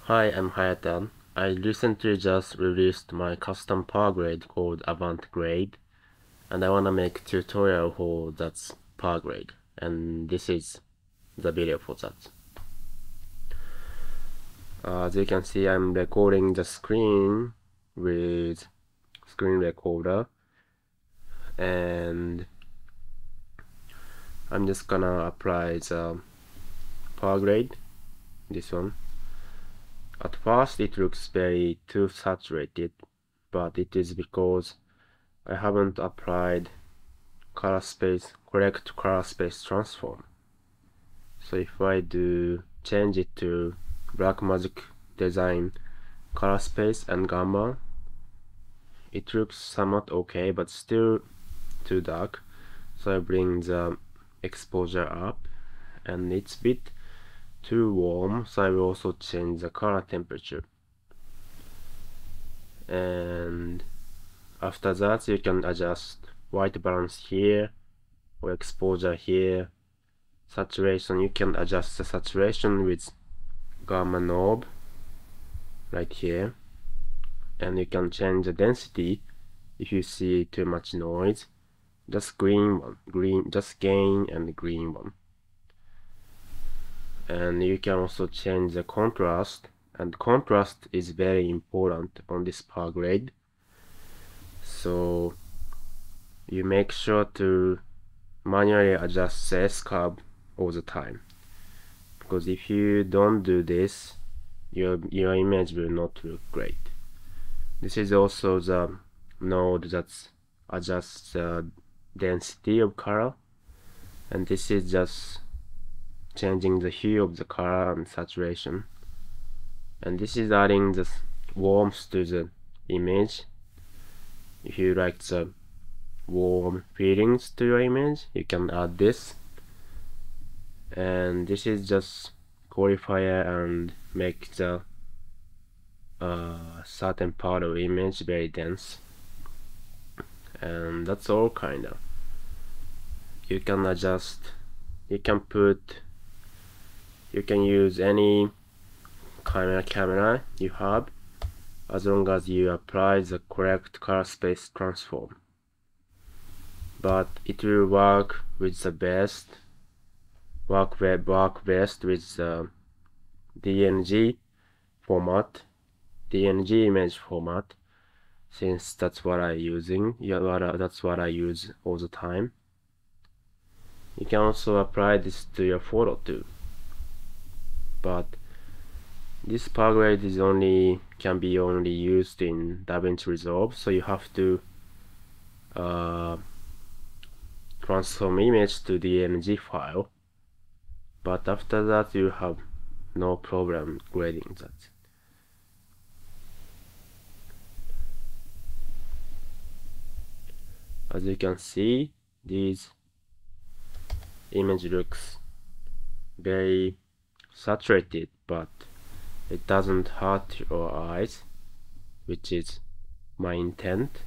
Hi, I'm Hayata. I recently just released my custom power grade called AVANT-grade, and I wanna make a tutorial for that power grade, and this is the video for that. As you can see, I'm recording the screen with screen recorder, and I'm just gonna apply the power grade, this one. At first it looks very too saturated, but it is because I haven't applied correct color space transform. So if I do change it to Blackmagic design color space and gamma, it looks somewhat okay, but still too dark. So I bring the exposure up, and it's a bit too warm, so I will also change the color temperature. And after that you can adjust white balance here or exposure here. Saturation, you can adjust the saturation with gamma knob right here, and you can change the density if you see too much noise. Just gain and green one. And you can also change the contrast, and contrast is very important on this power grade, so you make sure to manually adjust the S curve all the time, because if you don't do this, your image will not look great. This is also the node that adjusts the density of color, and this is just changing the hue of the color and saturation, and this is adding the warmth to the image. If you like the warm feelings to your image, you can add this, and this is just qualifier and make the certain part of image very dense. And that's all kinda. You can adjust, you can use any camera you have, as long as you apply the correct color space transform. But it will work best with the DNG format, DNG image format, since that's what I use all the time. You can also apply this to your photo too, but this power grade can be only used in DaVinci Resolve, so you have to transform image to DNG file, but after that you have no problem grading that. As you can see, this image looks very saturated, but it doesn't hurt your eyes, which is my intent.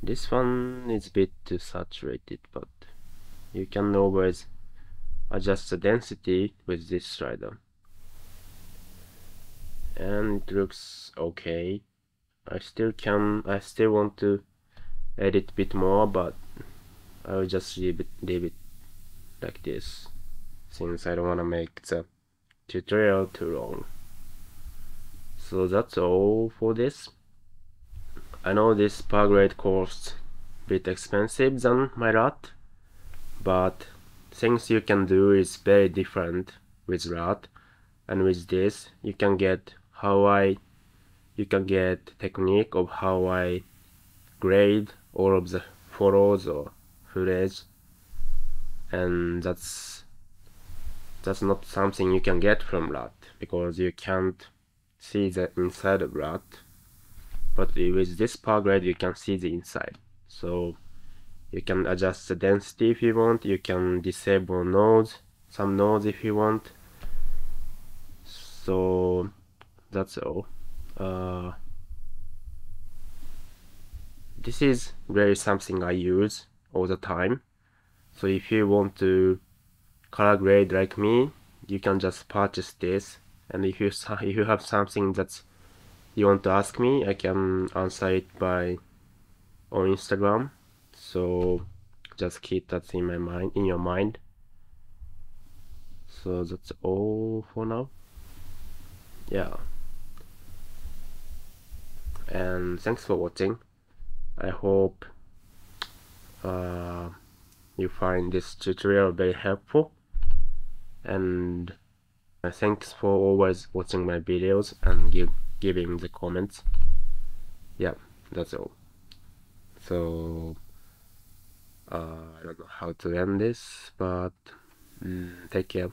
This one is a bit too saturated, but you can always adjust the density with this slider, and it looks okay. I still want to edit a bit more, but I will just leave it like this, since I don't want to make the tutorial too long. So that's all for this. I know this power grade costs a bit expensive than my RAT, but things you can do is very different with RAT, and with this you can get technique of how I grade all of the photos or footage, and that's not something you can get from RAT, because you can't see the inside of RAT. But with this power grade you can see the inside, so you can adjust the density if you want, you can disable some nodes if you want. So that's all. This is really something I use all the time, so if you want to color grade like me, you can just purchase this And if you have something that you want to ask me, I can answer it by on Instagram. So just keep that in your mind. So that's all for now. Yeah. And thanks for watching. I hope you find this tutorial very helpful. And thanks for always watching my videos and giving the comments. Yeah, that's all. So I don't know how to end this, but take care.